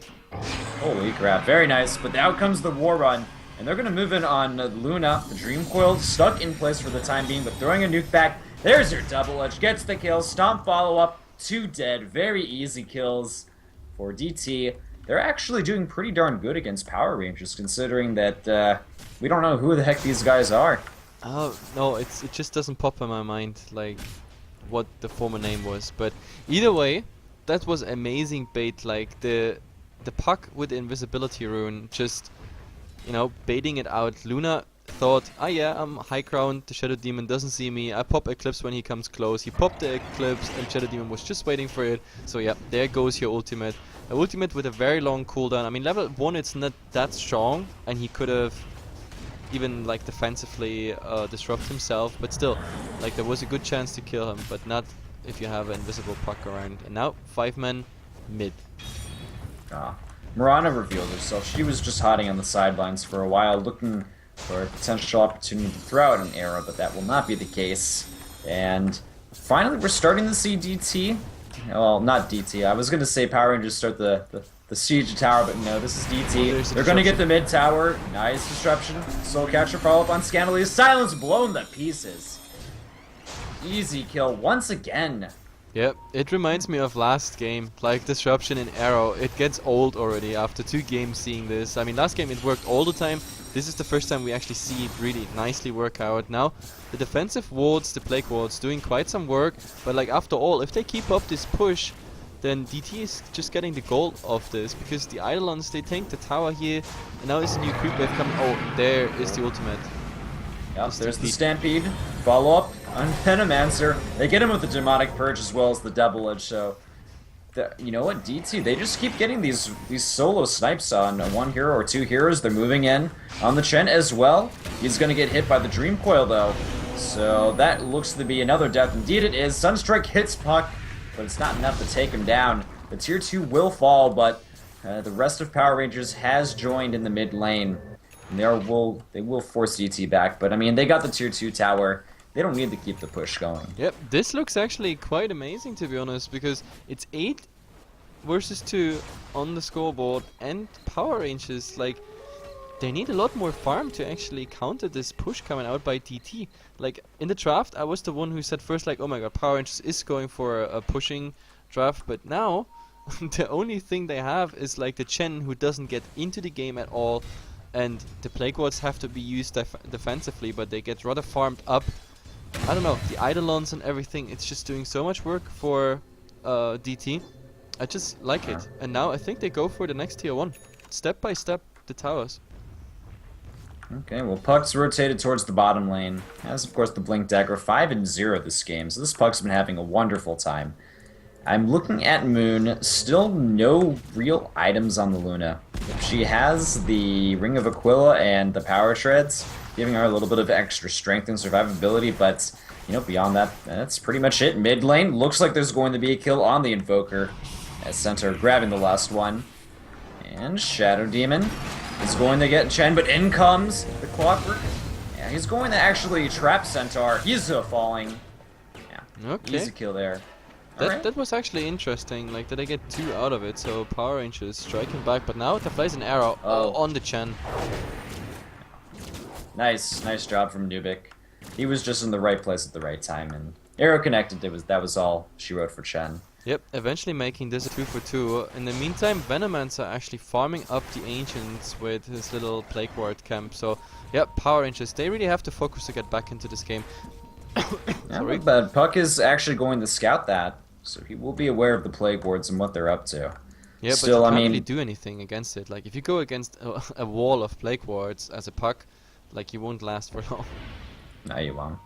Holy crap, very nice. But out comes the War Run, and they're going to move in on Luna. The Dream Coil stuck in place for the time being, but throwing a nuke back. There's your double edge. Gets the kill. Stomp follow-up. 2 dead. Very easy kills for DT. They're actually doing pretty darn good against Power Rangers, considering that we don't know who the heck these guys are. Oh, no, it just doesn't pop in my mind, like, what the former name was. But either way, that was amazing bait, like, the Puck with the invisibility rune, just, you know, baiting it out. Luna thought, ah yeah, I'm high ground, the Shadow Demon doesn't see me, I pop Eclipse when he comes close. He popped the Eclipse and Shadow Demon was just waiting for it. So yeah, there goes your ultimate. An ultimate with a very long cooldown. I mean, level 1 it's not that strong, and he could have even like defensively disrupt himself, but still, like there was a good chance to kill him, but not if you have an invisible Puck around. And now 5 men mid. Mirana revealed herself. She was just hiding on the sidelines for a while, looking for a potential opportunity to throw out an arrow, but that will not be the case. And finally, we're starting to see DT. Well, not DT. I was going to say Power Rangers start the siege tower, but no, this is DT. They're going to get the mid tower. Nice disruption. Soul Catcher follow-up on Scandalous. Silence blown to pieces. Easy kill once again. Yep, it reminds me of last game, like disruption in Arrow. It gets old already after 2 games seeing this. I mean, last game it worked all the time. This is the first time we actually see it really nicely work out. Now, the defensive wards, the plague wards, doing quite some work. But like after all, if they keep up this push, then DT is just getting the gold of this. Because the Eidolons, they tank the tower here. And now there's a new creep wave coming. Oh, there is the ultimate. Yep, there's the Stampede. Follow-up on Venomancer. They get him with the Demonic Purge as well as the Double Edge, so... you know what, DT, they just keep getting these solo snipes on 1 hero or 2 heroes. They're moving in on the Chen as well. He's going to get hit by the Dream Coil, though. So that looks to be another death. Indeed it is. Sunstrike hits Puck, but it's not enough to take him down. The Tier 2 will fall, but the rest of Power Rangers has joined in the mid lane. And they will force DT back, but I mean, they got the Tier 2 tower. They don't need to keep the push going. Yep, this looks actually quite amazing, to be honest, because it's 8 versus 2 on the scoreboard, and Power Rangers, like, they need a lot more farm to actually counter this push coming out by DT. Like, in the draft, I was the one who said first, like, oh my god, Power Rangers is going for a pushing draft, but now, the only thing they have is, like, the Chen, who doesn't get into the game at all, and the Plague Wards have to be used defensively, but they get rather farmed up. I don't know, the Eidolons and everything, it's just doing so much work for DT. I just like it. And now I think they go for the next tier 1. Step by step, the towers. Okay, well, Puck's rotated towards the bottom lane. As, of course, the Blink Dagger. 5-0 this game, so this Puck's been having a wonderful time. I'm looking at Moon. Still no real items on the Luna. She has the Ring of Aquila and the Power Shreds, giving her a little bit of extra strength and survivability, but, you know, beyond that, that's pretty much it. Mid lane, looks like there's going to be a kill on the Invoker, as Centaur grabbing the last one. And Shadow Demon is going to get Chen, but in comes the Clockwork. Yeah, he's going to actually trap Centaur. He's falling. Yeah, Okay. easy kill there. That was actually interesting, like, did I get 2 out of it, so Power Rangers striking back, but now it flies an arrow on the Chen. Nice job from Nubik. He was just in the right place at the right time, and arrow connected. That was all she wrote for Chen. Yep, eventually making this a 2 for 2. In the meantime, Venomancer actually farming up the Ancients with his little Plague Ward camp. So, yep, Power Rangers, they really have to focus to get back into this game. Sorry. But Puck is actually going to scout that, so he will be aware of the Plague Wards and what they're up to. Yeah, but you Still, I can't really mean, do anything against it. Like if you go against a wall of plague wards as a puck, like you won't last for long. no, you won't.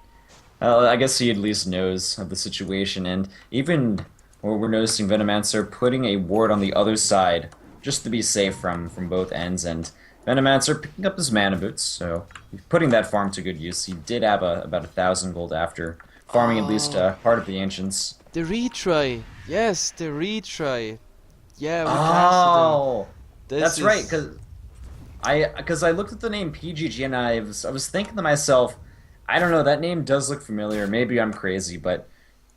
I guess he at least knows of the situation, and even what we're noticing Venomancer putting a ward on the other side just to be safe from both ends, and Venomancer picking up his mana boots, so putting that farm to good use. He did have about 1,000 gold after farming at least Oh, part of the ancients. the retry. Yes, the retry. Yeah, we casted him. Oh, This that's right, is because I looked at the name PGG and I was thinking to myself, I don't know, that name does look familiar. Maybe I'm crazy, but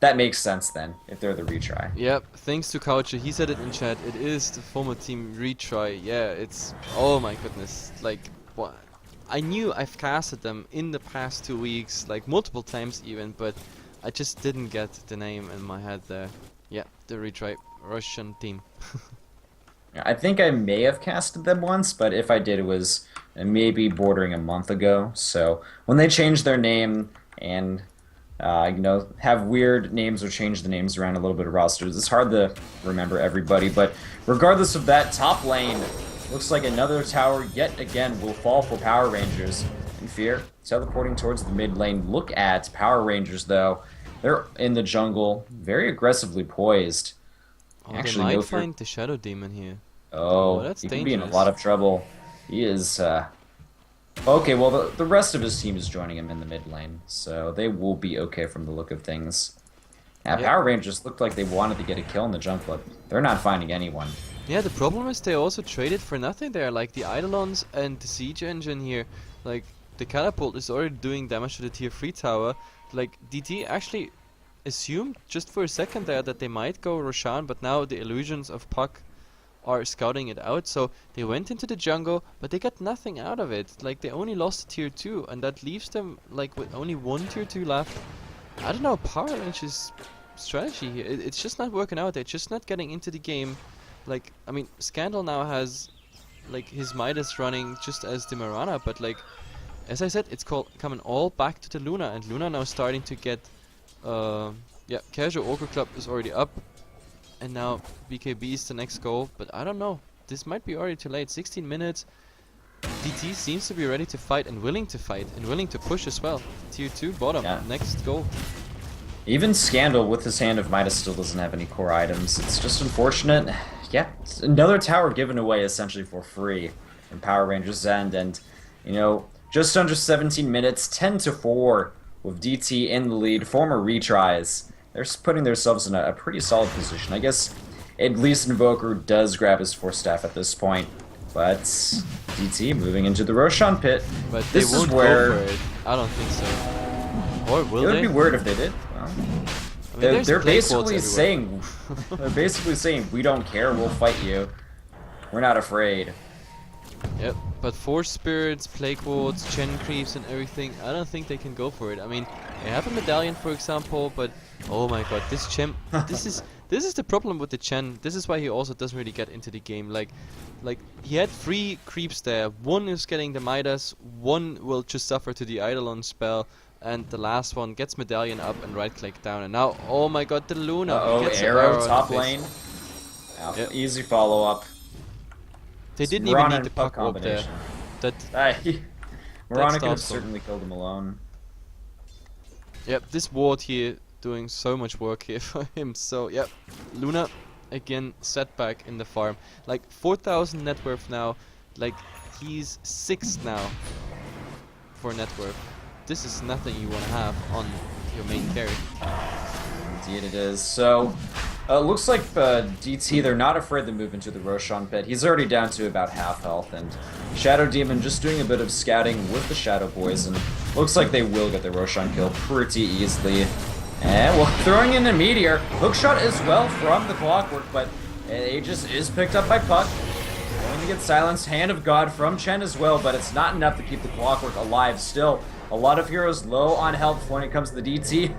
that makes sense then if they're the retry. Yep, thanks to Coucher, he said it in chat, it is the former team retry. Yeah, it's, oh my goodness, like, what? I knew I've casted them in the past 2 weeks, like multiple times even, but I just didn't get the name in my head there. Yeah, the retry Russian team. I think I may have casted them once, but if I did, it was maybe bordering a month ago. So when they change their name and have weird names or change the names around a little bit of rosters, it's hard to remember everybody. But regardless of that, top lane looks like another tower yet again will fall for Power Rangers. In fear, teleporting towards the mid lane. Look at Power Rangers though; they're in the jungle, very aggressively poised. Oh, Actually, they might no fear. find the Shadow Demon here. Oh, That's he could be in a dangerous. lot of trouble. He is, Okay, well, the rest of his team is joining him in the mid lane, so they will be okay from the look of things. Yeah, Yep. Power Rangers looked like they wanted to get a kill in the jungle, but they're not finding anyone. Yeah, the problem is they also traded for nothing there, like the Eidolons and the Siege Engine here. Like, the Catapult is already doing damage to the tier 3 tower. Like, DT actually assumed just for a second there that they might go Roshan, but now the illusions of Puck are scouting it out, so they went into the jungle, but they got nothing out of it. Like, they only lost tier 2, and that leaves them, like, with only one tier 2 left. I don't know, Power Range's strategy here, it's just not working out. They're just not getting into the game. Like, I mean, Scandal now has, like, his Midas running just as the Marana, but, like, as I said, it's coming all back to the Luna, and Luna now starting to get, yeah, Casual Ogre Club is already up, and now BKB is the next goal, but I don't know. This might be already too late. 16 minutes. DT seems to be ready to fight and willing to push as well. Tier 2 bottom, Yeah. next goal. Even Scandal with his Hand of Midas still doesn't have any core items. It's just unfortunate. Yeah, it's another tower given away essentially for free from Power Rangers' end, and just under 17 minutes, 10-4 with DT in the lead. Former retries. They're putting themselves in a pretty solid position. I guess at least Invoker does grab his Force Staff at this point, but DT moving into the Roshan pit. But This they is won't where go for it. I don't think so. Or will it would they? be weird if they did. Well, I mean, they're, there's they're plague wards basically everywhere. saying they're basically saying we don't care, we'll fight you. We're not afraid. Yep, but Force Spirits, Plague Wards, Chen Creeps and everything, I don't think they can go for it. I mean, they have a Medallion for example, but oh my god, this Chen, this is the problem with the Chen. This is why he also doesn't really get into the game. Like he had 3 creeps there. One is getting the Midas, one will just suffer to the Eidolon spell, and the last one gets Medallion up and right click down. And now, oh my god, the Luna. Uh-oh, gets an arrow in the top face. lane. Yep. Easy follow up. They didn't even Marana need the and Puck puck up there. combination. That Marana could have awesome. certainly killed him alone. Yep, this ward here doing so much work here for him. So yep, Luna again setback in the farm. Like 4,000 net worth now. Like he's 6th now for net worth. This is nothing you want to have on your main carry. Indeed it is. So, looks like DT, they're not afraid to move into the Roshan pit. He's already down to about half health, and Shadow Demon just doing a bit of scouting with the Shadow Boys, and looks like they will get the Roshan kill pretty easily. And, well, throwing in a Meteor. Hookshot as well from the Clockwork, but Aegis is picked up by Puck. Going to get silenced. Hand of God from Chen as well, but it's not enough to keep the Clockwork alive still. A lot of heroes low on health when it comes to the DT.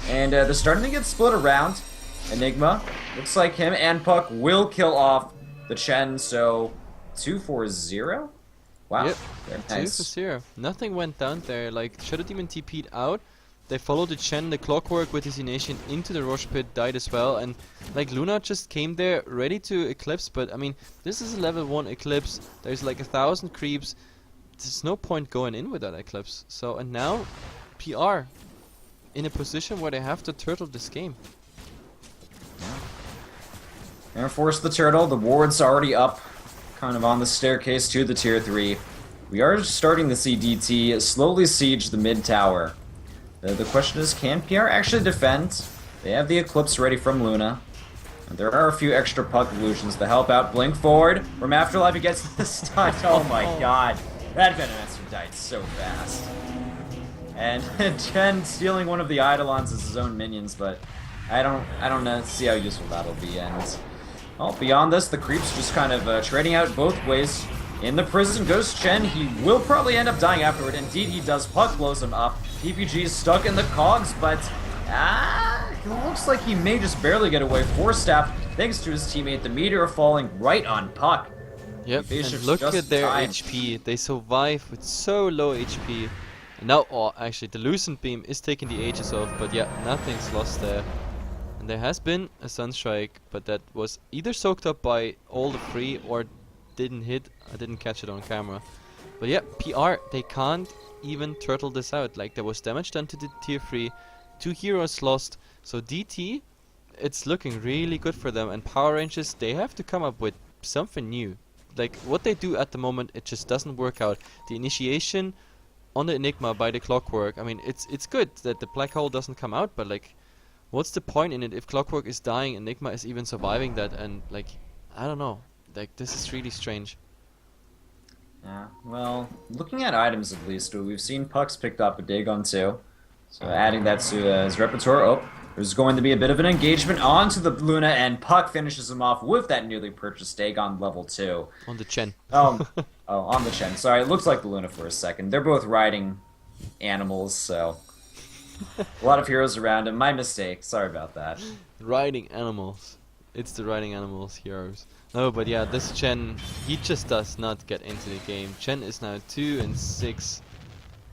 And they're starting to get split around. Enigma, looks like him and Puck will kill off the Chen, so 2-4-0? Wow, Yep, very 2 nice. for 0. Nothing went down there. Like Shadow Demon TP'd out. they followed the Chen, the Clockwork with his Initiation into the Roche Pit, died as well, and like Luna just came there ready to Eclipse, but I mean, this is a level 1 Eclipse, there's like 1,000 creeps, there's no point going in with that Eclipse. So, and now, PR in a position where they have to turtle this game. Air Force the turtle, the ward's already up, kind of on the staircase to the tier 3. We are starting to see DT slowly siege the mid tower. The question is, can PR actually defend? They have the Eclipse ready from Luna. And there are a few extra puck illusions to help out. Blink forward from Afterlife, he gets the stun. Oh my god, that Venomancer died so fast. And Chen stealing one of the Eidolons as his own minions, but I don't see how useful that'll be. And well, beyond this, the creeps just kind of trading out both ways. In the prison goes Chen. He will probably end up dying afterward. Indeed, he does. Puck blows him up. PPG is stuck in the cogs, but it looks like he may just barely get away. Force staff, thanks to his teammate. The meteor falling right on Puck. Yep, and look at their HP. They survive with so low HP. And now, oh, actually, the Lucent Beam is taking the Aegis off, but yeah, nothing's lost there. And there has been a Sunstrike, but that was either soaked up by all the free or didn't hit. I didn't catch it on camera. But yeah, PR, they can't even turtle this out. Like, there was damage done to the tier 3, 2 heroes lost. So DT, it's looking really good for them. And Power Rangers, they have to come up with something new. Like, what they do at the moment, it just doesn't work out. The initiation on the Enigma by the Clockwork, I mean, it's good that the black hole doesn't come out, but like, what's the point in it if Clockwork is dying, Enigma is even surviving that, and like, I don't know. Like, this is really strange. Yeah, well, looking at items at least, we've seen Puck's picked up a Dagon too. So adding that to his repertoire. Oh, there's going to be a bit of an engagement onto the Luna, and Puck finishes him off with that newly purchased Dagon level 2. On the Chen. Oh, on the Chen. Sorry, it looks like the Luna for a second. They're both riding animals, so a lot of heroes around him. My mistake. Sorry about that. Riding animals. It's the riding animals heroes. No, but yeah, this Chen, he just does not get into the game. Chen is now 2 and 6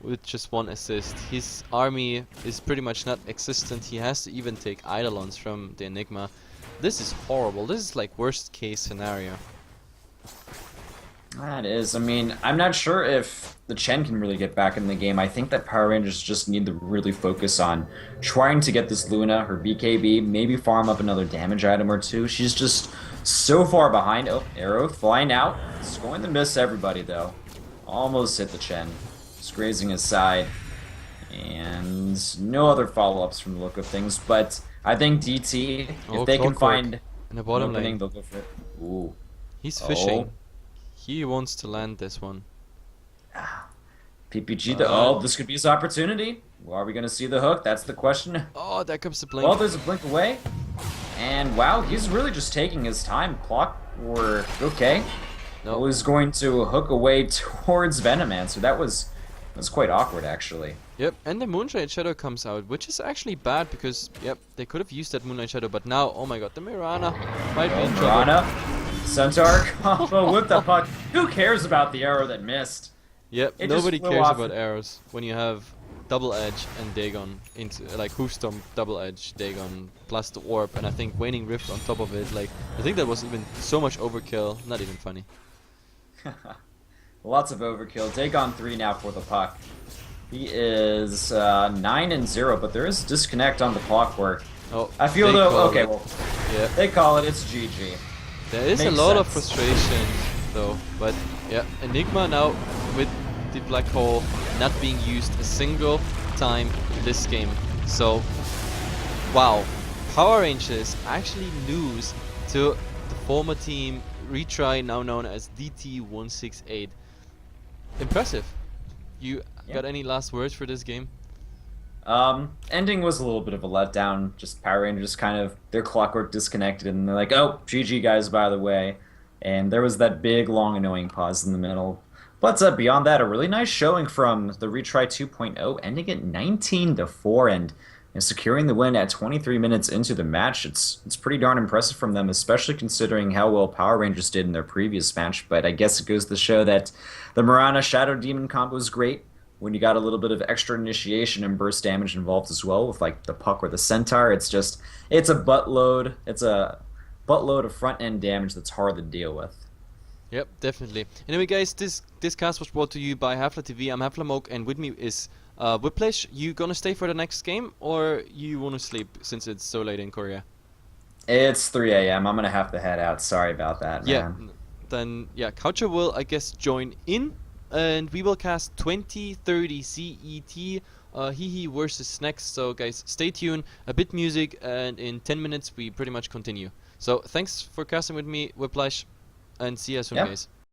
with just 1 assist. His army is pretty much not existent. He has to even take Eidolons from the Enigma. This is horrible. This is like worst case scenario. That is. I mean, I'm not sure if the Chen can really get back in the game. I think that Power Rangers just need to really focus on trying to get this Luna, her BKB, maybe farm up another damage item or 2. She's just so far behind. Oh, arrow flying out. It's going to miss everybody, though. Almost hit the Chen. Just grazing his side. And no other follow-ups from the look of things. But I think DT, if they can find in the bottom lane, they'll go for it. Ooh. He's fishing. He wants to land this one. PPG, oh, this could be his opportunity. Well, are we going to see the hook? That's the question. Oh, there comes the blink. Well, there's a blink away. And wow, he's really just taking his time. Clockwork, okay. No. Was going to hook away towards Venomancer. That was quite awkward, actually. Yep, and the Moonlight Shadow comes out, which is actually bad because, yep, they could have used that Moonlight Shadow, but now, oh my god, the Mirana might be in trouble. Mirana, Centaur combo with the puck. Who cares about the arrow that missed? Yep, nobody cares about arrows when you have Double Edge and Dagon into like Hoofstomp, Double Edge, Dagon plus the Orb, and I think Waning Rift on top of it. Like, I think that was even so much overkill. Not even funny. Lots of overkill. Dagon 3 now for the puck. He is 9 and 0, but there is disconnect on the Clockwork. Oh, I feel though. Okay, well, yep. They call it. It's GG. There is a lot of frustration though, but yeah, Enigma now with the black hole not being used a single time this game. So, wow, Power Rangers actually lose to the former team Retry, now known as DT168. Impressive. You got any last words for this game? Ending was a little bit of a letdown. Just Power Rangers kind of, their Clockwork disconnected, and they're like, oh, GG guys, by the way. And there was that big, long, annoying pause in the middle. But beyond that, a really nice showing from the Retry 2.0, ending at 19-4 and securing the win at 23 minutes into the match. It's pretty darn impressive from them, especially considering how well Power Rangers did in their previous match. But I guess it goes to show that the Mirana Shadow Demon combo is great. when you got a little bit of extra initiation and burst damage involved as well with like the puck or the centaur, it's a buttload. It's a buttload of front end damage that's hard to deal with. Yep, definitely. Anyway, guys, this cast was brought to you by HeflaTV. I'm HeflaMoke, and with me is Whiplash. You gonna stay for the next game, or you wanna sleep since it's so late in Korea? It's 3 a.m. I'm gonna have to head out. Sorry about that, Yeah. man. Then yeah, Coucher will I guess join in, and we will cast 2030 CET. Hehe versus next. So guys, stay tuned. A bit music, and in 10 minutes we pretty much continue. So thanks for casting with me, Whiplash, and see you soon, Yeah. guys.